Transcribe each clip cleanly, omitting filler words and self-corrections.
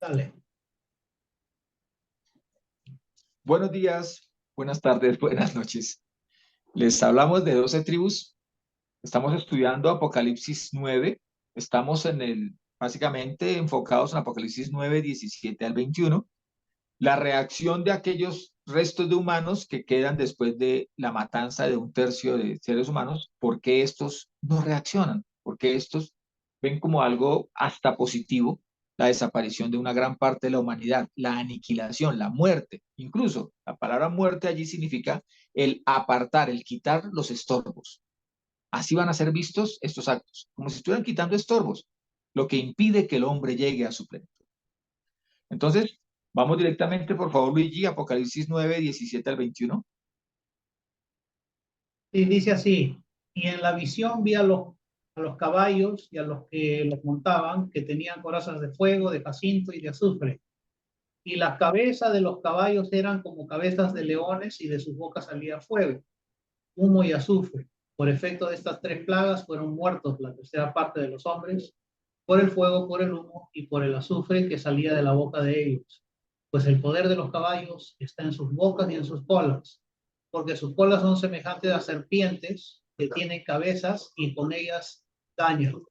Dale. Buenos días, buenas tardes, buenas noches. Les hablamos de 12 tribus. Estamos estudiando Apocalipsis 9. Estamos básicamente enfocados en Apocalipsis 9, 17 al 21. La reacción de aquellos restos de humanos que quedan después de la matanza de un tercio de seres humanos, ¿por qué estos no reaccionan? ¿Por qué estos ven como algo hasta positivo la desaparición de una gran parte de la humanidad, la aniquilación, la muerte? Incluso la palabra muerte allí significa el apartar, el quitar los estorbos. Así van a ser vistos estos actos, como si estuvieran quitando estorbos, lo que impide que el hombre llegue a su plenitud. Entonces, vamos directamente, por favor, Luigi, Apocalipsis 9, 17 al 21. Y dice así, y en la visión vi a los caballos y a los que los montaban, que tenían corazas de fuego, de jacinto y de azufre. Y las cabezas de los caballos eran como cabezas de leones y de sus bocas salía fuego, humo y azufre. Por efecto de estas tres plagas fueron muertos la tercera parte de los hombres, por el fuego, por el humo y por el azufre que salía de la boca de ellos. Pues el poder de los caballos está en sus bocas y en sus colas, porque sus colas son semejantes a serpientes que tienen cabezas y con ellas dañan.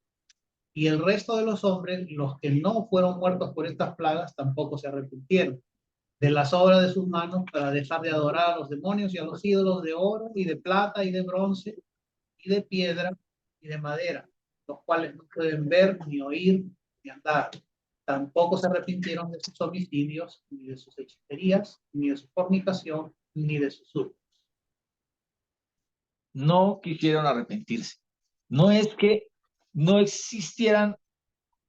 Y el resto de los hombres, los que no fueron muertos por estas plagas, tampoco se arrepintieron de las obras de sus manos para dejar de adorar a los demonios y a los ídolos de oro y de plata y de bronce y de piedra y de madera, los cuales no pueden ver, ni oír, ni andar. Tampoco se arrepintieron de sus homicidios, ni de sus hechicerías, ni de su fornicación, ni de sus hurtos. No quisieron arrepentirse. No es que no existieran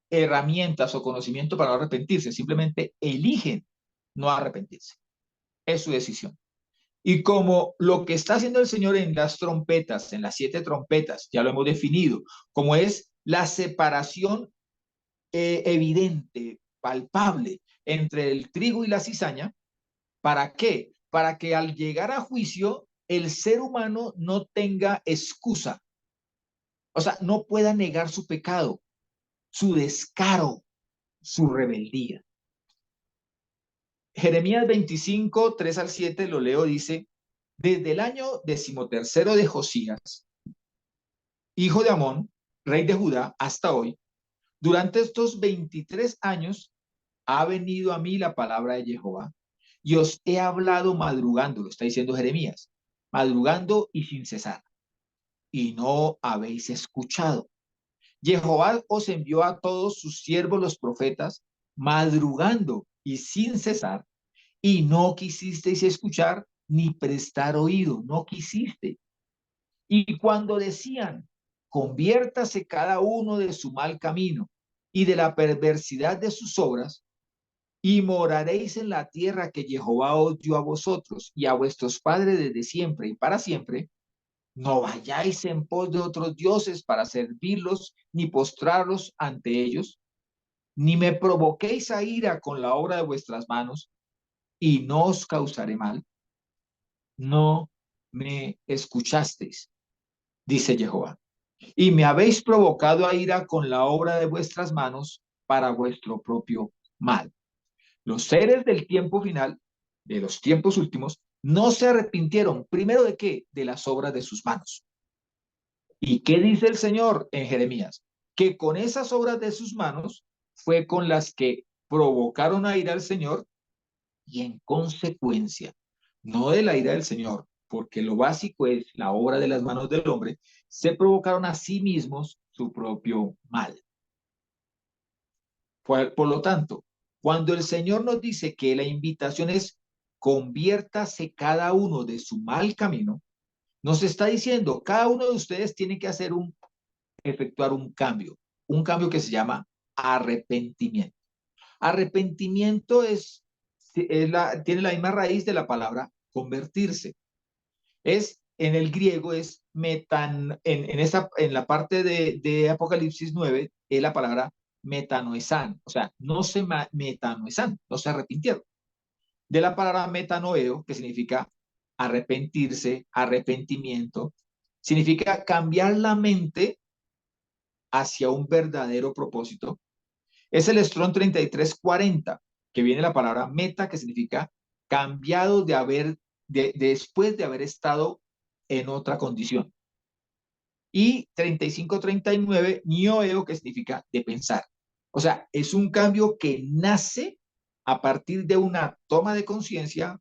herramientas o conocimiento para no arrepentirse, simplemente eligen no arrepentirse. Es su decisión. Y como lo que está haciendo el Señor en las trompetas, en las 7 trompetas, ya lo hemos definido, como es la separación evidente, palpable entre el trigo y la cizaña. ¿Para qué? Para que al llegar a juicio el ser humano no tenga excusa, o sea, no pueda negar su pecado, su descaro, su rebeldía. Jeremías 25, 3 al 7, lo leo, dice: desde el año 13º de Josías, hijo de Amón, rey de Judá, hasta hoy, durante estos 23 años ha venido a mí la palabra de Jehová, y os he hablado madrugando, lo está diciendo Jeremías, madrugando y sin cesar, y no habéis escuchado. Jehová os envió a todos sus siervos los profetas, madrugando y sin cesar, y no quisisteis escuchar ni prestar oído, no quisiste. Y cuando decían, conviértase cada uno de su mal camino y de la perversidad de sus obras, y moraréis en la tierra que Jehová os dio a vosotros y a vuestros padres desde siempre y para siempre, no vayáis en pos de otros dioses para servirlos, ni postrarlos ante ellos, ni me provoquéis a ira con la obra de vuestras manos, y no os causaré mal. No me escuchasteis, dice Jehová, y me habéis provocado a ira con la obra de vuestras manos para vuestro propio mal. Los seres del tiempo final, de los tiempos últimos, no se arrepintieron. ¿Primero de qué? De las obras de sus manos. ¿Y qué dice el Señor en Jeremías? Que con esas obras de sus manos fue con las que provocaron a ira al Señor, y en consecuencia, no de la ira del Señor, porque lo básico es la obra de las manos del hombre, se provocaron a sí mismos su propio mal. Por lo tanto, cuando el Señor nos dice que la invitación es conviértase cada uno de su mal camino, nos está diciendo, cada uno de ustedes tiene que efectuar un cambio que se llama arrepentimiento. Arrepentimiento tiene la misma raíz de la palabra convertirse. En el griego es en la parte de Apocalipsis 9, es la palabra metanoesan, o sea, metanoesan, no se arrepintieron. De la palabra metanoeo, que significa arrepentirse, arrepentimiento, significa cambiar la mente hacia un verdadero propósito. Es el Strong 3340, que viene la palabra meta, que significa cambiado después de haber estado en otra condición. Y 3539, nioeo, que significa de pensar. O sea, es un cambio que nace a partir de una toma de conciencia,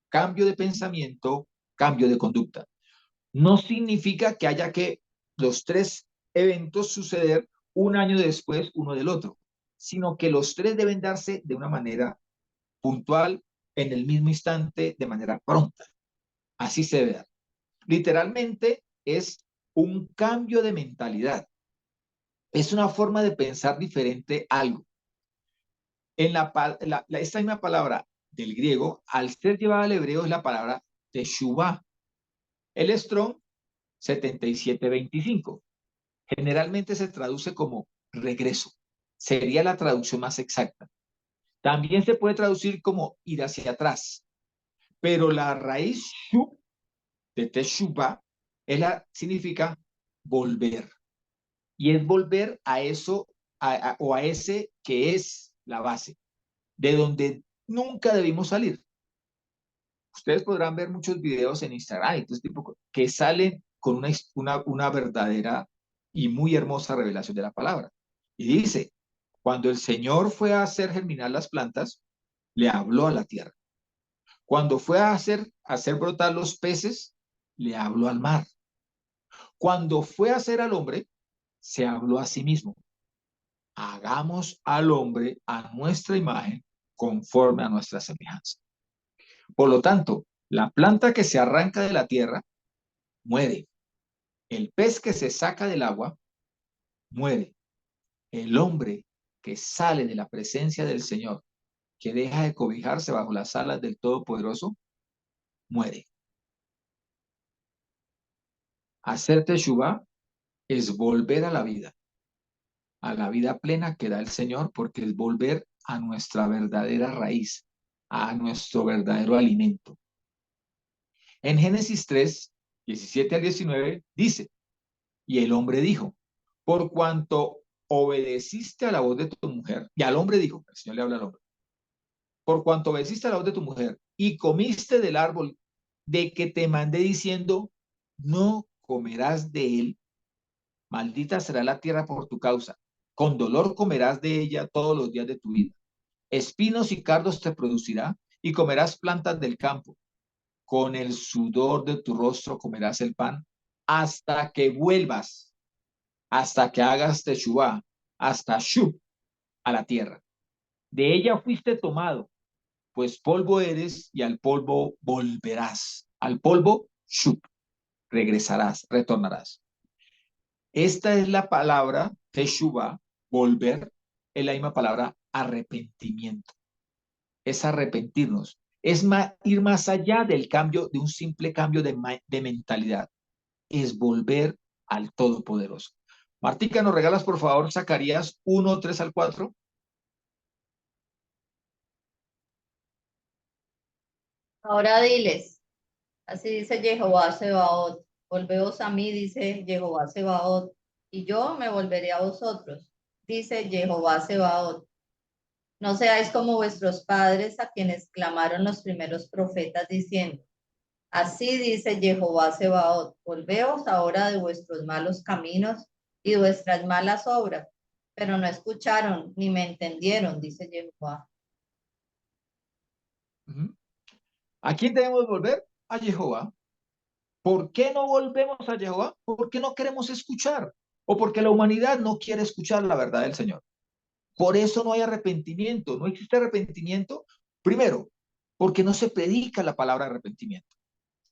cambio de pensamiento, cambio de conducta. No significa que haya que los tres eventos suceder un año después uno del otro, sino que los tres deben darse de una manera puntual, en el mismo instante, de manera pronta. Así se debe dar. Literalmente es un cambio de mentalidad. Es una forma de pensar diferente algo. Esta misma palabra del griego, al ser llevada al hebreo, es la palabra teshuvah. El Strong 7725. Generalmente se traduce como regreso. Sería la traducción más exacta. También se puede traducir como ir hacia atrás. Pero la raíz shub de teshuvah significa volver. Y es volver a eso o a ese que es la base, de donde nunca debimos salir. Ustedes podrán ver muchos videos en Instagram y todo este tipo que salen con una verdadera y muy hermosa revelación de la palabra. Y dice, cuando el Señor fue a hacer germinar las plantas, le habló a la tierra. Cuando fue a hacer brotar los peces, le habló al mar. Cuando fue a hacer al hombre, se habló a sí mismo. Hagamos al hombre a nuestra imagen, conforme a nuestra semejanza. Por lo tanto, la planta que se arranca de la tierra muere. El pez que se saca del agua muere. El hombre que sale de la presencia del Señor, que deja de cobijarse bajo las alas del Todopoderoso, muere. Hacer teshuvah es volver a la vida plena que da el Señor, porque es volver a nuestra verdadera raíz, a nuestro verdadero alimento. En Génesis 3, 17 al 19, dice, y el hombre dijo, por cuanto obedeciste a la voz de tu mujer, y al hombre dijo, el Señor le habla al hombre, por cuanto obedeciste a la voz de tu mujer y comiste del árbol de que te mandé diciendo, no comerás de él, maldita será la tierra por tu causa, con dolor comerás de ella todos los días de tu vida. Espinos y cardos te producirá y comerás plantas del campo. Con el sudor de tu rostro comerás el pan hasta que vuelvas, hasta que hagas teshuvah, hasta shub, a la tierra. De ella fuiste tomado, pues polvo eres y al polvo volverás. Al polvo, shub, regresarás, retornarás. Esta es la palabra teshuvah, volver, es la misma palabra arrepentimiento. Es arrepentirnos, es ir más allá del cambio, de un simple cambio de mentalidad, es volver al Todopoderoso. Martica, ¿nos regalas por favor Zacarías 1, 3 al 4? Ahora diles, así dice Jehová Sebaot, volveos a mí, dice Jehová Sebaot, y yo me volveré a vosotros, dice Jehová Sebaot. No seáis como vuestros padres, a quienes clamaron los primeros profetas diciendo, así dice Jehová Sebaot, volveos ahora de vuestros malos caminos y de vuestras malas obras, pero no escucharon ni me entendieron, dice Jehová. ¿A quién debemos volver? A Jehová. ¿Por qué no volvemos a Jehová? Porque no queremos escuchar o porque la humanidad no quiere escuchar la verdad del Señor. Por eso no hay arrepentimiento, no existe arrepentimiento. Primero, porque no se predica la palabra arrepentimiento.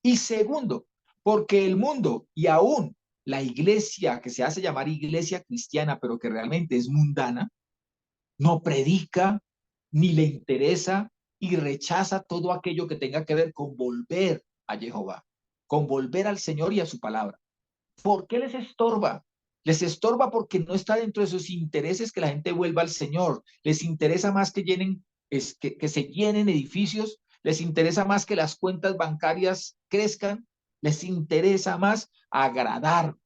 Y segundo, porque el mundo y aún la iglesia que se hace llamar iglesia cristiana, pero que realmente es mundana, no predica ni le interesa y rechaza todo aquello que tenga que ver con volver a Jehová, con volver al Señor y a su palabra. ¿Por qué les estorba? Les estorba porque no está dentro de sus intereses que la gente vuelva al Señor. Les interesa más que que se llenen edificios, les interesa más que las cuentas bancarias crezcan, les interesa más agradar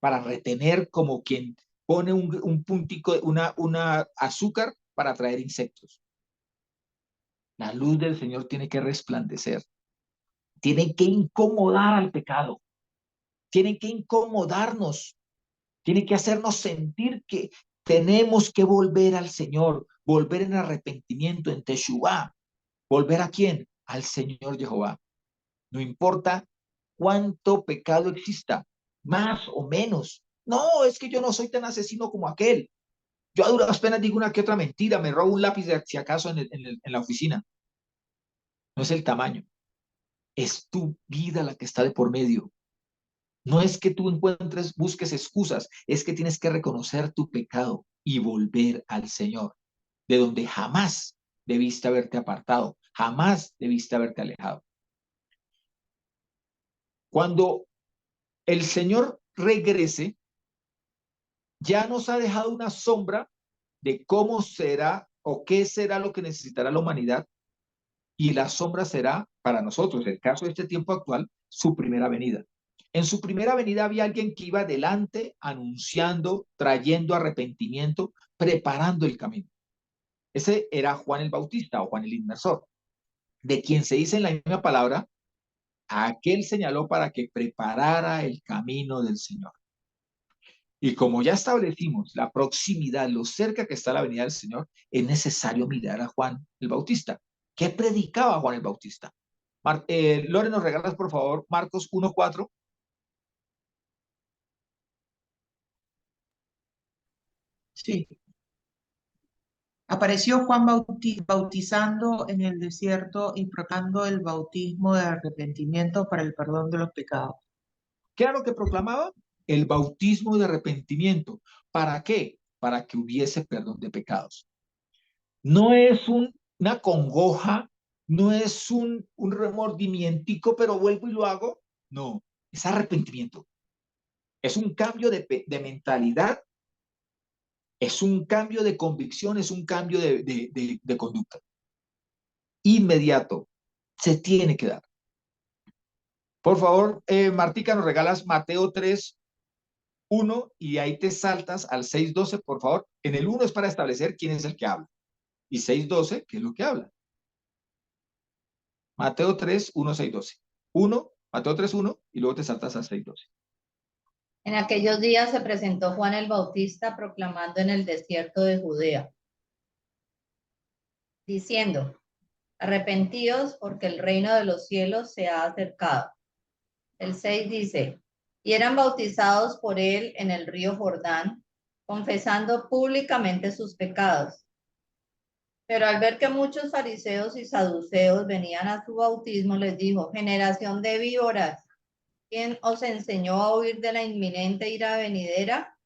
para retener como quien pone un puntico, una azúcar para atraer insectos. La luz del Señor tiene que resplandecer, tiene que incomodar al pecado, tiene que incomodarnos, tiene que hacernos sentir que tenemos que volver al Señor, volver en arrepentimiento, en Teshuvá. ¿Volver a quién? Al Señor Jehová. No importa cuánto pecado exista, más o menos. No, es que yo no soy tan asesino como aquel. Yo a duras penas digo una que otra mentira, me robo un lápiz de si acaso en la oficina. No es el tamaño, es tu vida la que está de por medio. No es que tú encuentres, busques excusas, es que tienes que reconocer tu pecado y volver al Señor, de donde jamás debiste haberte apartado, jamás debiste haberte alejado. Cuando el Señor regrese, ya nos ha dejado una sombra de cómo será o qué será lo que necesitará la humanidad, y la sombra será para nosotros, el caso de este tiempo actual, su primera venida. En su primera venida había alguien que iba adelante anunciando, trayendo arrepentimiento, preparando el camino. Ese era Juan el Bautista o Juan el Inmersor, de quien se dice en la misma palabra, a aquel señaló para que preparara el camino del Señor. Y como ya establecimos la proximidad, lo cerca que está la venida del Señor, es necesario mirar a Juan el Bautista. ¿Qué predicaba Juan el Bautista? Lore, ¿nos regalas por favor Marcos 1:4? Sí. Apareció Juan bautizando en el desierto y proclamando el bautismo de arrepentimiento para el perdón de los pecados. ¿Qué era lo que proclamaba? El bautismo de arrepentimiento. ¿Para qué? Para que hubiese perdón de pecados. No es una congoja, no es un remordimientico, pero vuelvo y lo hago. No, es arrepentimiento. Es un cambio de mentalidad, es un cambio de convicción, es un cambio de conducta. Inmediato. Se tiene que dar. Por favor, Martica, nos regalas Mateo 3:1 y ahí te saltas al 6:12, por favor. En el 1 es para establecer quién es el que habla. Y 6:12, ¿qué es lo que habla? Mateo 3:1, 6:12. 1, Mateo 3:1 y luego te saltas al 6:12. En aquellos días se presentó Juan el Bautista proclamando en el desierto de Judea, diciendo: arrepentíos porque el reino de los cielos se ha acercado. El 6 dice: y eran bautizados por él en el río Jordán, confesando públicamente sus pecados. Pero al ver que muchos fariseos y saduceos venían a su bautismo, les dijo: generación de víboras, ¿quién os enseñó a huir de la inminente ira venidera?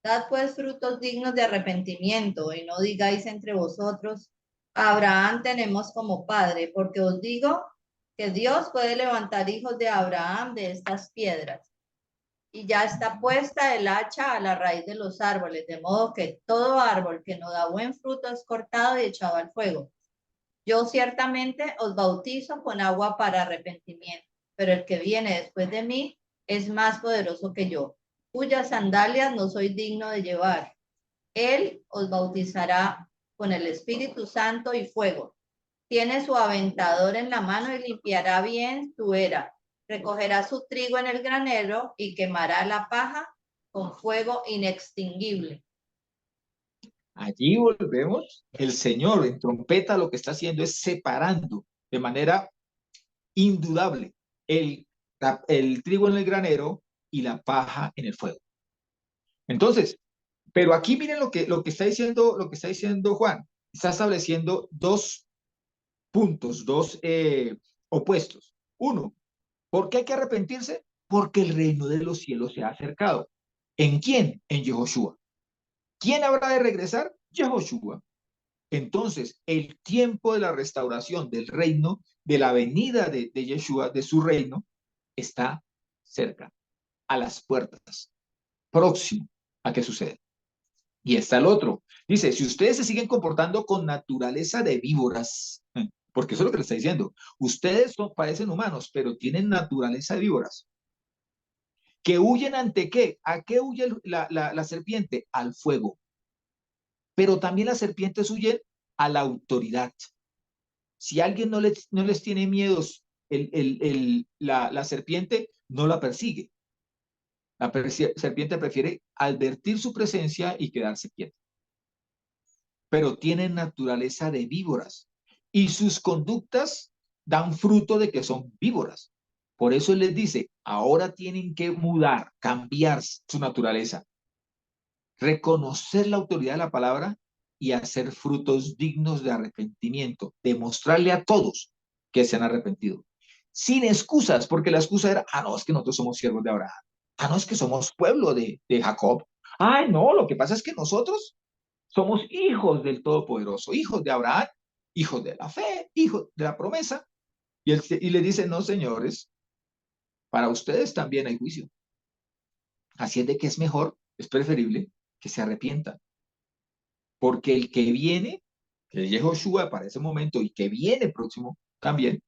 Dad pues frutos dignos de arrepentimiento, y no digáis entre vosotros: a Abraham tenemos como padre, porque os digo que Dios puede levantar hijos de Abraham de estas piedras. Y ya está puesta el hacha a la raíz de los árboles, de modo que todo árbol que no da buen fruto es cortado y echado al fuego. Yo ciertamente os bautizo con agua para arrepentimiento, pero el que viene después de mí es más poderoso que yo, cuyas sandalias no soy digno de llevar. Él os bautizará con el Espíritu Santo y fuego. Tiene su aventador en la mano y limpiará bien su era. Recogerá su trigo en el granero y quemará la paja con fuego inextinguible. Allí volvemos. El Señor en trompeta lo que está haciendo es separando de manera indudable el trigo en el granero y la paja en el fuego. Entonces, pero aquí miren lo que está diciendo Juan. Está estableciendo dos puntos, dos opuestos. Uno, ¿por qué hay que arrepentirse? Porque el reino de los cielos se ha acercado. ¿En quién? En Yehoshua. ¿Quién habrá de regresar? Yehoshua. Entonces, el tiempo de la restauración del reino, de la venida de Yeshua, de su reino, está cerca, a las puertas, próximo a que suceda. Y está el otro. Dice, si ustedes se siguen comportando con naturaleza de víboras, porque eso es lo que le está diciendo, ustedes parecen humanos, pero tienen naturaleza de víboras, que huyen ante qué, ¿a qué huye la serpiente? Al fuego. Pero también las serpientes huyen a la autoridad. Si alguien no les tiene miedos, la serpiente no la persigue. La serpiente prefiere advertir su presencia y quedarse quieta. Pero tienen naturaleza de víboras y sus conductas dan fruto de que son víboras. Por eso él les dice, ahora tienen que mudar, cambiar su naturaleza, reconocer la autoridad de la palabra y hacer frutos dignos de arrepentimiento, demostrarle a todos que se han arrepentido. Sin excusas, porque la excusa era, no, es que nosotros somos siervos de Abraham. No, es que somos pueblo de Jacob. Ay, no, lo que pasa es que nosotros somos hijos del Todopoderoso, hijos de Abraham, hijos de la fe, hijos de la promesa. Y le dice, no, señores, para ustedes también hay juicio. Así es de que es mejor, es preferible que se arrepientan. Porque el que viene, que es Yehoshua para ese momento y que viene próximo también,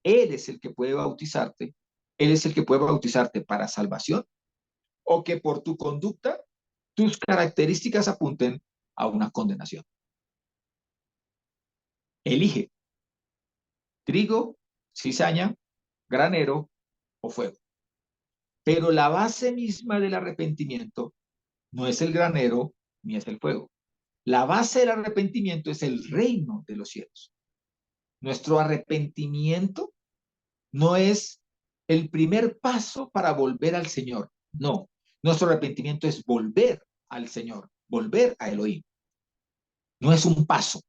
él es el que puede bautizarte, él es el que puede bautizarte para salvación o que por tu conducta tus características apunten a una condenación. Elige trigo, cizaña, granero o fuego. Pero la base misma del arrepentimiento no es el granero ni es el fuego. La base del arrepentimiento es el reino de los cielos. Nuestro arrepentimiento no es el primer paso para volver al Señor. No, nuestro arrepentimiento es volver al Señor, volver a Elohim. No es un paso,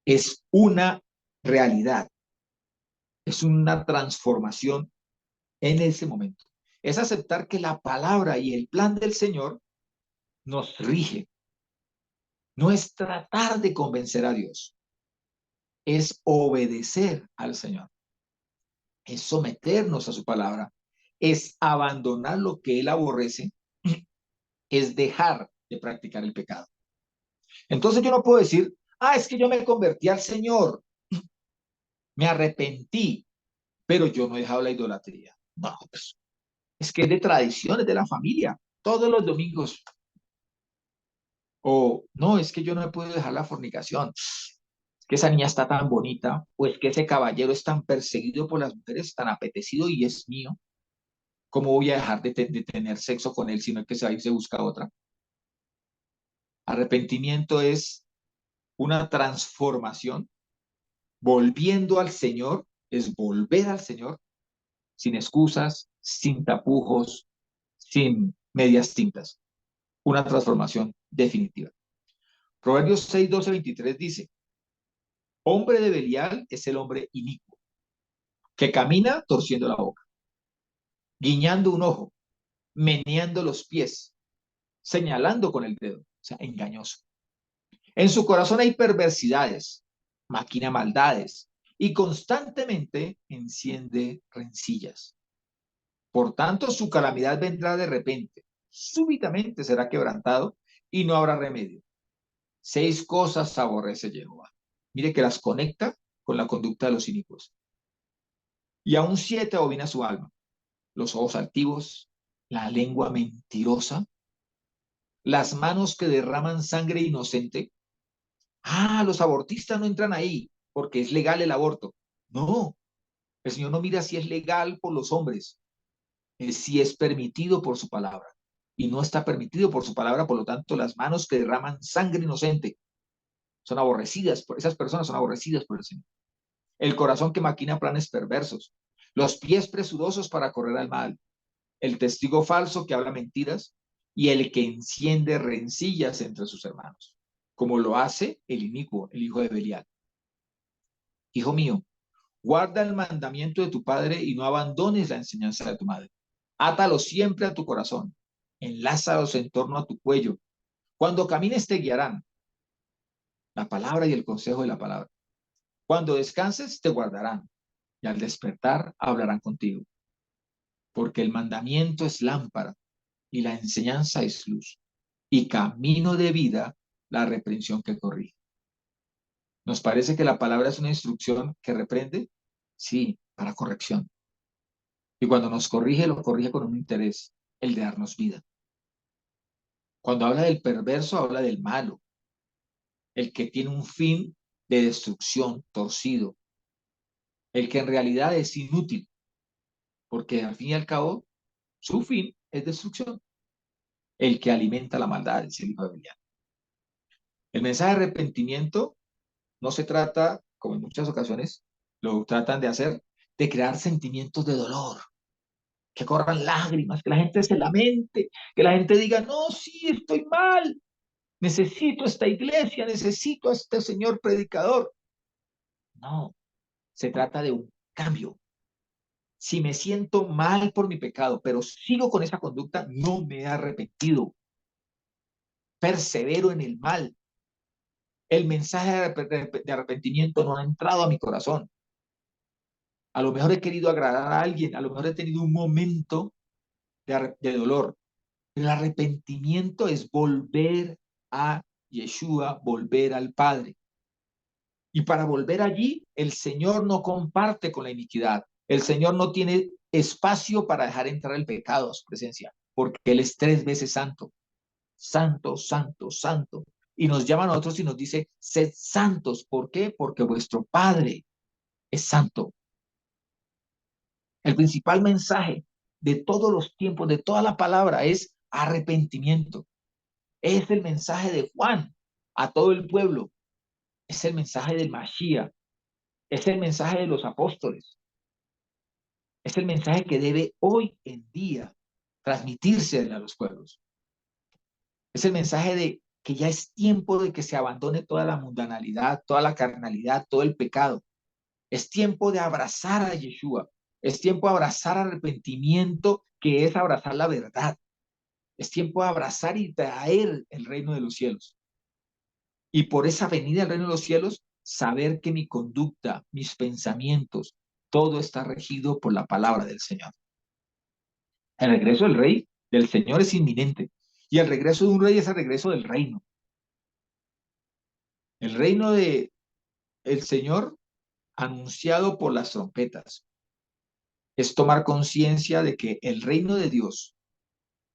es una realidad, es una transformación en ese momento. Es aceptar que la palabra y el plan del Señor nos rige. No es tratar de convencer a Dios, es obedecer al Señor, es someternos a su palabra, es abandonar lo que Él aborrece, es dejar de practicar el pecado. Entonces yo no puedo decir, es que yo me convertí al Señor, me arrepentí, pero yo no he dejado la idolatría. No, pues, es que es de tradiciones de la familia, todos los domingos. O no, es que yo no he podido dejar la fornicación, es que esa niña está tan bonita, o es que ese caballero es tan perseguido por las mujeres, tan apetecido y es mío. ¿Cómo voy a dejar de tener sexo con él, sino que se va y se busca otra? Arrepentimiento es una transformación, volviendo al Señor, es volver al Señor sin excusas, sin tapujos, sin medias tintas. Una transformación definitiva. Proverbios 6, 12, 23 dice, hombre de Belial es el hombre inicuo, que camina torciendo la boca, guiñando un ojo, meneando los pies, señalando con el dedo, o sea, engañoso. En su corazón hay perversidades, maquina maldades y constantemente enciende rencillas. Por tanto, su calamidad vendrá de repente, súbitamente será quebrantado y no habrá remedio. 6 cosas aborrece Jehová. Mire que las conecta con la conducta de los inicuos. Y aún 7 abomina su alma. Los ojos altivos, la lengua mentirosa, las manos que derraman sangre inocente. Los abortistas no entran ahí porque es legal el aborto. No, el Señor no mira si es legal por los hombres, es si es permitido por su palabra. Y no está permitido por su palabra, por lo tanto, las manos que derraman sangre inocente son aborrecidas, esas personas son aborrecidas por el Señor. El corazón que maquina planes perversos, los pies presurosos para correr al mal, el testigo falso que habla mentiras y el que enciende rencillas entre sus hermanos, como lo hace el inicuo, el hijo de Belial. Hijo mío, guarda el mandamiento de tu padre y no abandones la enseñanza de tu madre. Átalos siempre a tu corazón, enlázalos en torno a tu cuello. Cuando camines te guiarán la palabra y el consejo de la palabra. Cuando descanses te guardarán y al despertar hablarán contigo. Porque el mandamiento es lámpara y la enseñanza es luz y camino de vida la reprensión que corrige. ¿Nos parece que la palabra es una instrucción que reprende? Sí, para corrección. Y cuando nos corrige, lo corrige con un interés, el de darnos vida. Cuando habla del perverso, habla del malo, el que tiene un fin de destrucción, torcido, el que en realidad es inútil, porque al fin y al cabo su fin es destrucción, el que alimenta la maldad, es el hijo de Belial. El mensaje de arrepentimiento no se trata, como en muchas ocasiones lo tratan de hacer, de crear sentimientos de dolor, que corran lágrimas, que la gente se lamente, que la gente diga, no, sí, estoy mal, necesito esta iglesia, necesito a este señor predicador. No, se trata de un cambio. Si me siento mal por mi pecado, pero sigo con esa conducta, no me he arrepentido. Persevero en el mal. El mensaje de arrepentimiento no ha entrado a mi corazón. A lo mejor he querido agradar a alguien, a lo mejor he tenido un momento de dolor. El arrepentimiento es volver a Yeshua, volver al Padre. Y para volver allí, el Señor no comparte con la iniquidad. El Señor no tiene espacio para dejar entrar el pecado a su presencia, porque Él es 3 veces santo. Santo, santo, santo. Y nos llama a nosotros y nos dice, sed santos. ¿Por qué? Porque vuestro Padre es santo. El principal mensaje de todos los tiempos, de toda la palabra, es arrepentimiento. Es el mensaje de Juan a todo el pueblo. Es el mensaje del Mashiach. Es el mensaje de los apóstoles. Es el mensaje que debe hoy en día transmitirse a los pueblos. Es el mensaje de que ya es tiempo de que se abandone toda la mundanalidad, toda la carnalidad, todo el pecado. Es tiempo de abrazar a Yeshua. Es tiempo de abrazar arrepentimiento, que es abrazar la verdad. Es tiempo de abrazar y traer el reino de los cielos. Y por esa venida al reino de los cielos, saber que mi conducta, mis pensamientos, todo está regido por la palabra del Señor. El regreso del rey, del Señor, es inminente. Y el regreso de un rey es el regreso del reino. El reino de el Señor anunciado por las trompetas es tomar conciencia de que el reino de Dios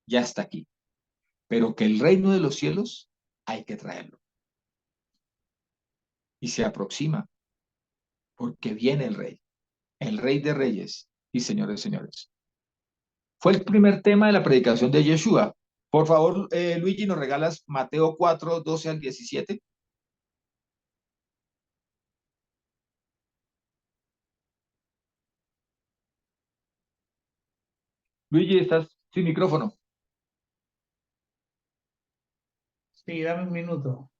ya está aquí, pero que el reino de los cielos hay que traerlo. Y se aproxima porque viene el rey de reyes y señor de señores. Fue el primer tema de la predicación de Yeshua. Por favor, Luigi, ¿nos regalas Mateo 4, 12 al 17? Luigi, estás sin micrófono. Sí, dame un minuto.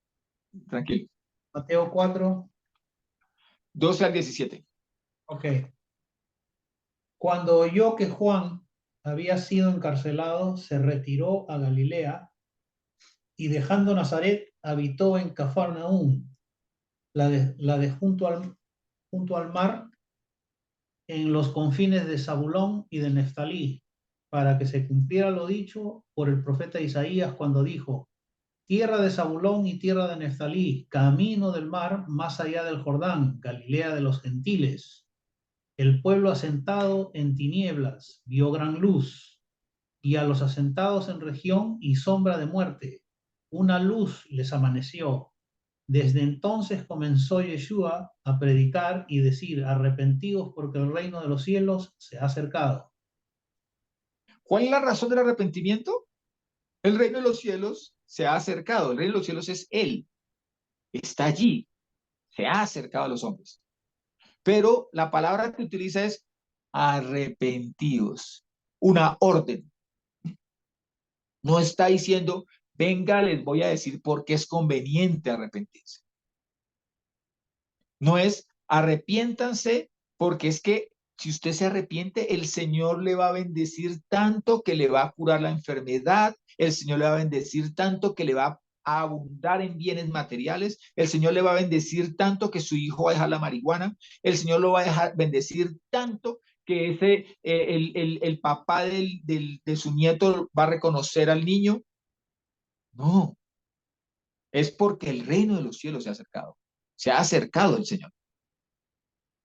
Tranquilo. Mateo 4. 12 al 17. Ok. Cuando oyó que Juan había sido encarcelado, se retiró a Galilea y dejando Nazaret, habitó en Cafarnaúm, la de junto al mar, en los confines de Zabulón y de Neftalí, para que se cumpliera lo dicho por el profeta Isaías cuando dijo: tierra de Zabulón y tierra de Neftalí, camino del mar, más allá del Jordán, Galilea de los gentiles. El pueblo asentado en tinieblas vio gran luz, y a los asentados en región y sombra de muerte, una luz les amaneció. Desde entonces comenzó Yeshua a predicar y decir: arrepentíos porque el reino de los cielos se ha acercado. ¿Cuál es la razón del arrepentimiento? El reino de los cielos se ha acercado. El reino de los cielos es Él. Está allí. Se ha acercado a los hombres. Pero la palabra que utiliza es arrepentidos. Una orden. No está diciendo, venga, les voy a decir por qué es conveniente arrepentirse. No es arrepiéntanse porque es que si usted se arrepiente, el Señor le va a bendecir tanto que le va a curar la enfermedad, el Señor le va a bendecir tanto que le va a abundar en bienes materiales, el Señor le va a bendecir tanto que su hijo va a dejar la marihuana, el Señor lo va a dejar bendecir tanto que el papá de su nieto va a reconocer al niño. No, es porque el reino de los cielos se ha acercado el Señor.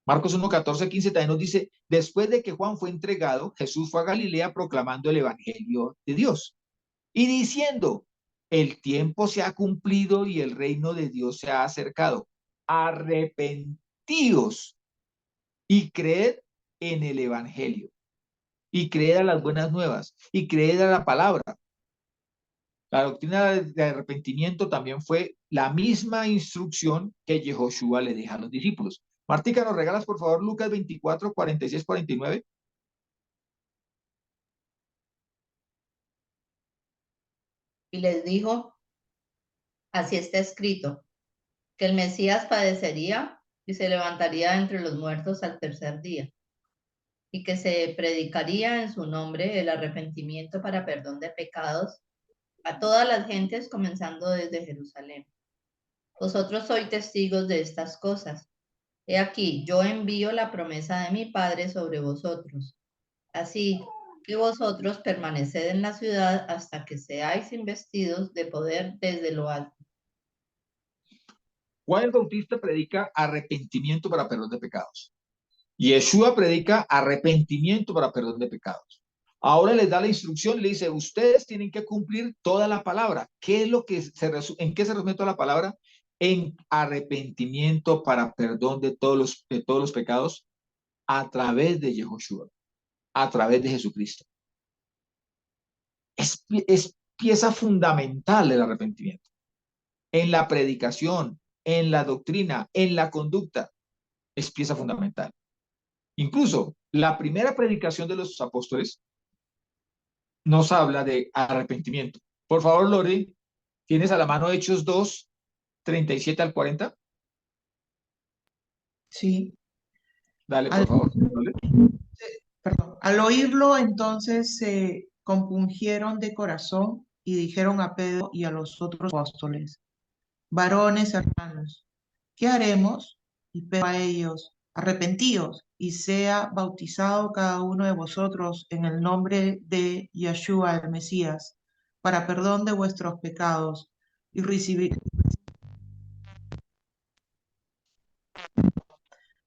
Marcos 1, 14, 15 también nos dice, después de que Juan fue entregado, Jesús fue a Galilea proclamando el evangelio de Dios y diciendo, El tiempo se ha cumplido y el reino de Dios se ha acercado. Arrepentíos y creed en el evangelio, y creed a las buenas nuevas, y creed a la palabra. La doctrina de arrepentimiento también fue la misma instrucción que Yehoshua le deja a los discípulos. Martica, ¿nos regalas por favor Lucas 24, 46, 49? Y les dijo, así está escrito, que el Mesías padecería y se levantaría entre los muertos al tercer día, y que se predicaría en su nombre el arrepentimiento para perdón de pecados a todas las gentes, comenzando desde Jerusalén. Vosotros sois testigos de estas cosas. He aquí, yo envío la promesa de mi Padre sobre vosotros. Así que vosotros permaneced en la ciudad hasta que seáis investidos de poder desde lo alto. Juan el Bautista predica arrepentimiento para perdón de pecados. Yeshua predica arrepentimiento para perdón de pecados. Ahora les da la instrucción, le dice, ustedes tienen que cumplir toda la palabra. ¿Qué es lo que en qué se resume toda la palabra? En arrepentimiento para perdón de todos los pecados a través de Yehoshua, a través de Jesucristo. Es pieza fundamental del arrepentimiento. En la predicación, en la doctrina, en la conducta, es pieza fundamental. Incluso la primera predicación de los apóstoles nos habla de arrepentimiento. Por favor, Lore, ¿tienes a la mano Hechos 2, 37 al 40? Sí. Dale, Al, por favor. Lore. perdón, al oírlo, entonces se compungieron de corazón y dijeron a Pedro y a los otros apóstoles, varones hermanos, ¿qué haremos? Y Pedro a ellos, arrepentíos y sea bautizado cada uno de vosotros en el nombre de Yeshua el Mesías, para perdón de vuestros pecados, y recibir,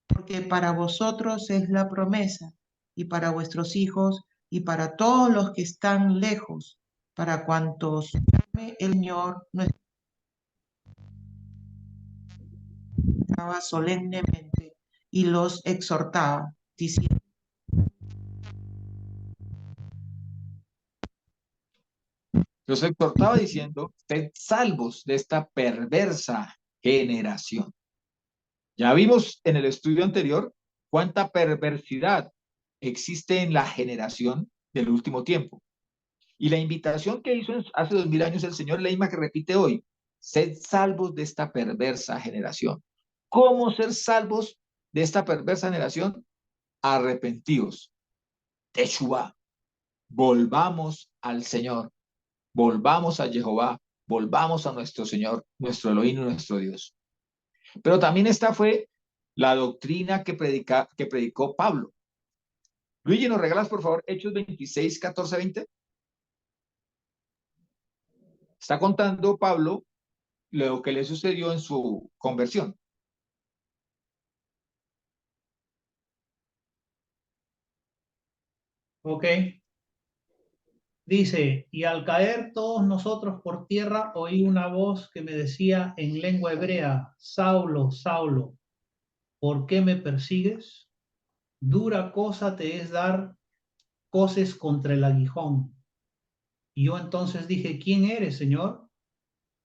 porque para vosotros es la promesa, y para vuestros hijos, y para todos los que están lejos, para cuantos llame el Señor nuestro, solemnemente y los exhortaba, diciendo, Los exhortaba diciendo, sed salvos de esta perversa generación. Ya vimos en el estudio anterior cuánta perversidad existe en la generación del último tiempo. Y la invitación que hizo hace 2000 años el Señor, la misma que repite hoy, sed salvos de esta perversa generación. ¿Cómo ser salvos de esta perversa generación? Arrepentidos. Teshuvá. Volvamos al Señor. Volvamos a Jehová. Volvamos a nuestro Señor, nuestro Elohim y nuestro Dios. Pero también esta fue la doctrina que predicó Pablo. Luigi, ¿nos regalas por favor Hechos 26, 14, 20? Está contando Pablo lo que le sucedió en su conversión. Ok. Dice, y al caer todos nosotros por tierra, oí una voz que me decía en lengua hebrea, Saulo, Saulo, ¿por qué me persigues? Dura cosa te es dar coces contra el aguijón. Y yo entonces dije, ¿quién eres, Señor?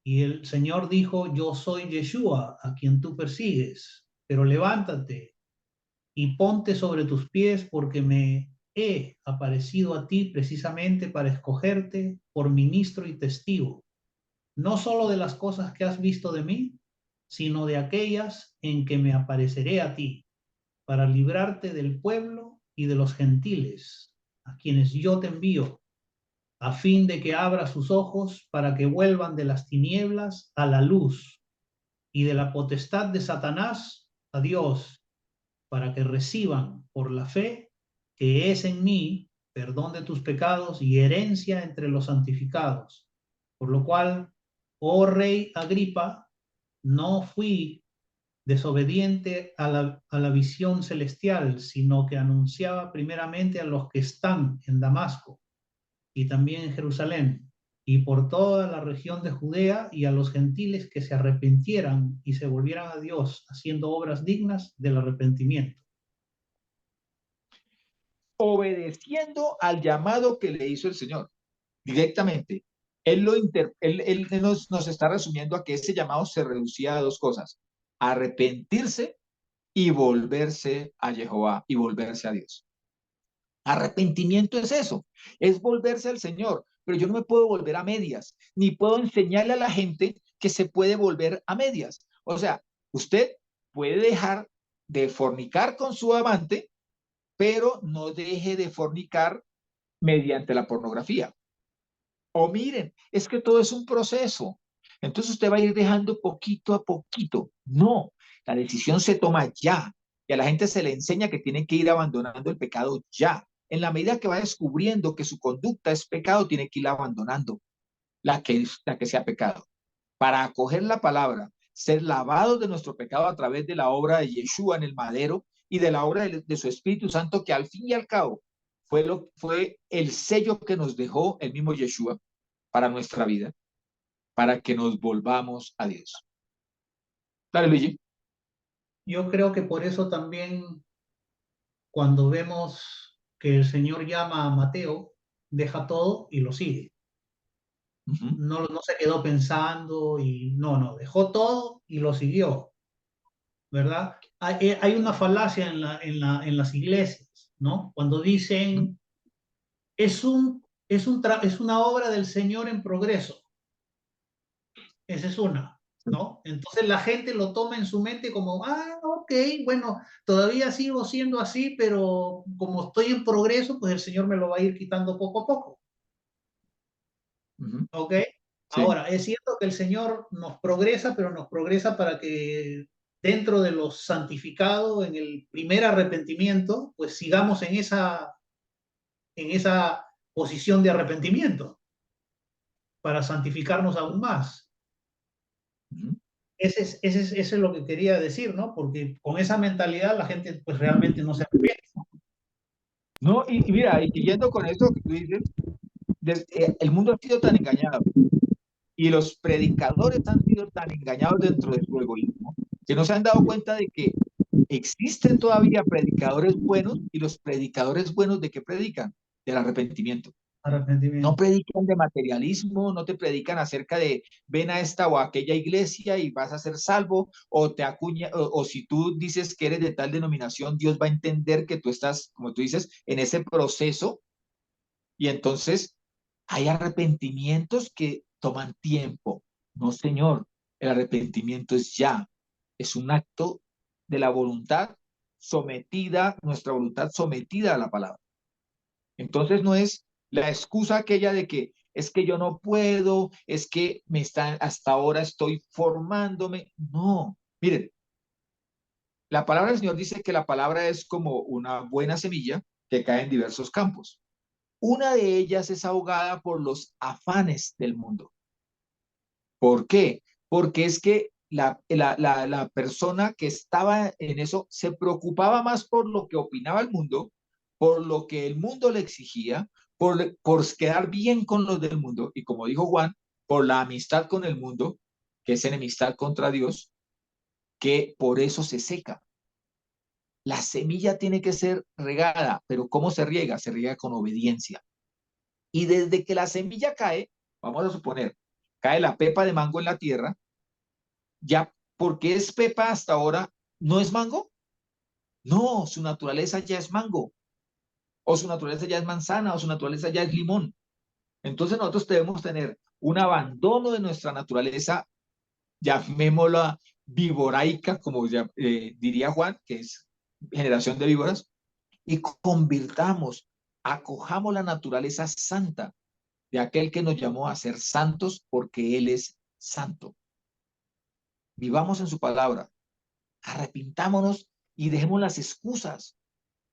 Y el Señor dijo, yo soy Yeshua, a quien tú persigues, pero levántate y ponte sobre tus pies porque me he aparecido a ti precisamente para escogerte por ministro y testigo, no solo de las cosas que has visto de mí, sino de aquellas en que me apareceré a ti, para librarte del pueblo y de los gentiles, a quienes yo te envío, a fin de que abra sus ojos para que vuelvan de las tinieblas a la luz y de la potestad de Satanás a Dios, para que reciban por la fe que es en mí perdón de tus pecados y herencia entre los santificados. Por lo cual, oh rey Agripa, no fui desobediente a la visión celestial, sino que anunciaba primeramente a los que están en Damasco y también en Jerusalén y por toda la región de Judea y a los gentiles que se arrepintieran y se volvieran a Dios, haciendo obras dignas del arrepentimiento. Obedeciendo al llamado que le hizo el Señor directamente. Él nos está resumiendo a que ese llamado se reducía a dos cosas: arrepentirse y volverse a Jehová y volverse a Dios. Arrepentimiento es eso, es volverse al Señor, pero yo no me puedo volver a medias, ni puedo enseñarle a la gente que se puede volver a medias. O sea, usted puede dejar de fornicar con su amante, pero no deje de fornicar mediante la pornografía. O miren, es que todo es un proceso. Entonces usted va a ir dejando poquito a poquito. No, la decisión se toma ya. Y a la gente se le enseña que tiene que ir abandonando el pecado ya. En la medida que va descubriendo que su conducta es pecado, tiene que ir abandonando la que sea pecado. Para acoger la palabra, ser lavados de nuestro pecado a través de la obra de Yeshua en el madero y de la obra de su Espíritu Santo, que al fin y al cabo fue el sello que nos dejó el mismo Yeshua para nuestra vida, para que nos volvamos a Dios. Dale, Luigi. Yo creo que por eso también cuando vemos que el Señor llama a Mateo, deja todo y lo sigue. Uh-huh. No se quedó pensando y no, dejó todo y lo siguió, ¿verdad? Hay una falacia en las iglesias, ¿no? Cuando dicen, es una obra del Señor en progreso. Esa es una, ¿no? Entonces la gente lo toma en su mente como, ok, bueno, todavía sigo siendo así, pero como estoy en progreso, pues el Señor me lo va a ir quitando poco a poco. Uh-huh. ¿Ok? Sí. Ahora, es cierto que el Señor nos progresa, pero nos progresa para que dentro de los santificados, en el primer arrepentimiento, pues sigamos en esa posición de arrepentimiento para santificarnos aún más. Uh-huh. Eso es lo que quería decir, ¿no? Porque con esa mentalidad la gente pues realmente no se arrepiente. No, y mira, y siguiendo con esto que tú dices, el mundo ha sido tan engañado y los predicadores han sido tan engañados dentro de su egoísmo que no se han dado cuenta de que existen todavía predicadores buenos, y los predicadores buenos, ¿de qué predican? Del arrepentimiento. No Arrepentimiento. predican de materialismo, no te predican acerca de ven a esta o aquella iglesia y vas a ser salvo, o te acuña, o si tú dices que eres de tal denominación, Dios va a entender que tú estás, como tú dices, en ese proceso, y entonces hay arrepentimientos que toman tiempo. No, señor, el arrepentimiento es ya, es un acto de la voluntad sometida, nuestra voluntad sometida a la palabra. Entonces no es la excusa aquella de que es que yo no puedo, es que hasta ahora estoy formándome. No, miren, la palabra del Señor dice que la palabra es como una buena semilla que cae en diversos campos. Una de ellas es ahogada por los afanes del mundo. ¿Por qué? Porque es que la persona que estaba en eso se preocupaba más por lo que opinaba el mundo, por lo que el mundo le exigía, por quedar bien con los del mundo, y como dijo Juan, por la amistad con el mundo, que es enemistad contra Dios, que por eso se seca. La semilla tiene que ser regada, pero ¿cómo se riega? Se riega con obediencia. Y desde que la semilla cae, vamos a suponer, cae la pepa de mango en la tierra, ya, porque es pepa hasta ahora, ¿no es mango? No, su naturaleza ya es mango, o su naturaleza ya es manzana, o su naturaleza ya es limón. Entonces nosotros debemos tener un abandono de nuestra naturaleza, llamémosla viboraica, como diría Juan, que es generación de víboras, y acojamos la naturaleza santa de aquel que nos llamó a ser santos porque Él es santo. Vivamos en su palabra, arrepintámonos y dejemos las excusas.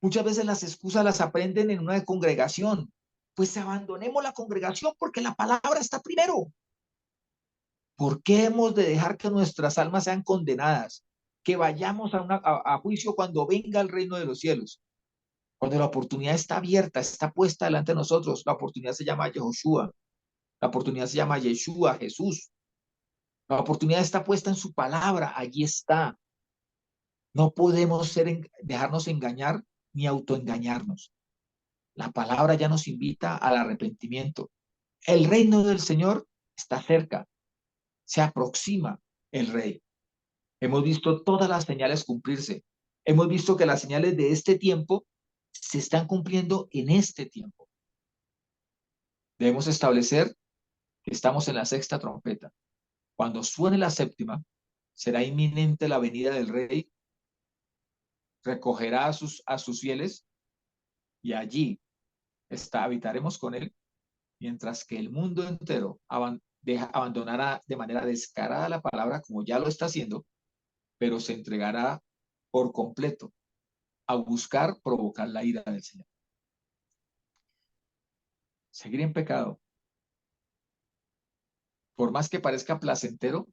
Muchas veces las excusas las aprenden en una congregación. Pues abandonemos la congregación porque la palabra está primero. ¿Por qué hemos de dejar que nuestras almas sean condenadas? Que vayamos a juicio cuando venga el reino de los cielos. Cuando la oportunidad está abierta, está puesta delante de nosotros, la oportunidad se llama Yehoshua. La oportunidad se llama Yeshua, Jesús. La oportunidad está puesta en su palabra, allí está. No podemos dejarnos engañar ni autoengañarnos. La palabra ya nos invita al arrepentimiento. El reino del Señor está cerca, se aproxima el rey. Hemos visto todas las señales cumplirse. Hemos visto que las señales de este tiempo se están cumpliendo en este tiempo. Debemos establecer que estamos en la sexta trompeta. Cuando suene la séptima, será inminente la venida del rey, recogerá a sus fieles y allí habitaremos con él, mientras que el mundo entero abandonará de manera descarada la palabra, como ya lo está haciendo, pero se entregará por completo a buscar provocar la ira del Señor. Seguir en pecado, por más que parezca placentero,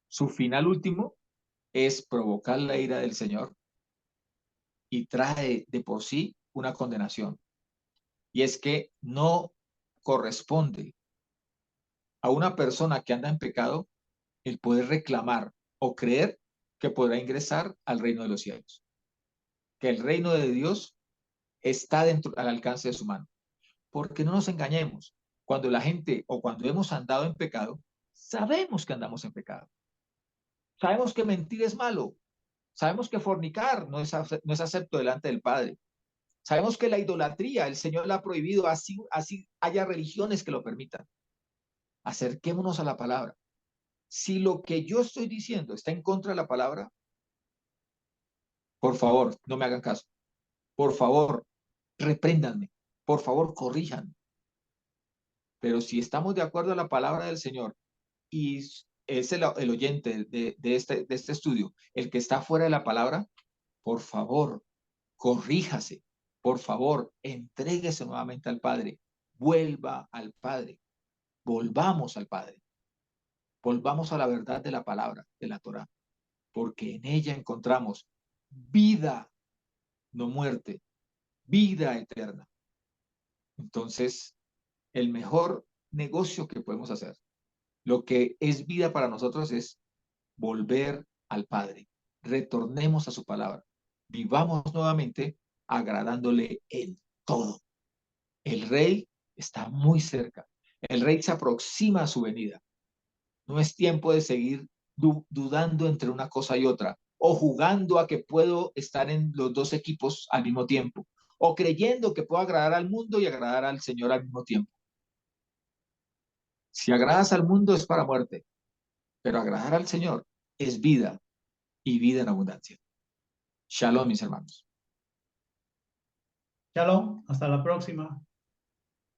su final último es provocar la ira del Señor y trae de por sí una condenación. Y es que no corresponde a una persona que anda en pecado el poder reclamar o creer que podrá ingresar al reino de los cielos. Que el reino de Dios está dentro, al alcance de su mano. Porque no nos engañemos. Cuando la gente o cuando hemos andado en pecado, sabemos que andamos en pecado. Sabemos que mentir es malo. Sabemos que fornicar no es acepto delante del Padre. Sabemos que la idolatría, el Señor la ha prohibido, así haya religiones que lo permitan. Acerquémonos a la palabra. Si lo que yo estoy diciendo está en contra de la palabra, por favor, no me hagan caso. Por favor, repréndanme. Por favor, corríjanme. Pero si estamos de acuerdo a la palabra del Señor y es el oyente de este estudio, el que está fuera de la palabra, por favor, corríjase. Por favor, entréguese nuevamente al Padre. Vuelva al Padre. Volvamos al Padre. Volvamos a la verdad de la palabra, de la Torá, porque en ella encontramos vida, no muerte, vida eterna. Entonces, el mejor negocio que podemos hacer, lo que es vida para nosotros es volver al Padre. Retornemos a su palabra. Vivamos nuevamente agradándole en todo. El rey está muy cerca. El rey se aproxima a su venida. No es tiempo de seguir dudando entre una cosa y otra, o jugando a que puedo estar en los dos equipos al mismo tiempo, o creyendo que puedo agradar al mundo y agradar al Señor al mismo tiempo. Si agradas al mundo es para muerte, pero agradar al Señor es vida y vida en abundancia. Shalom, mis hermanos. Shalom, hasta la próxima.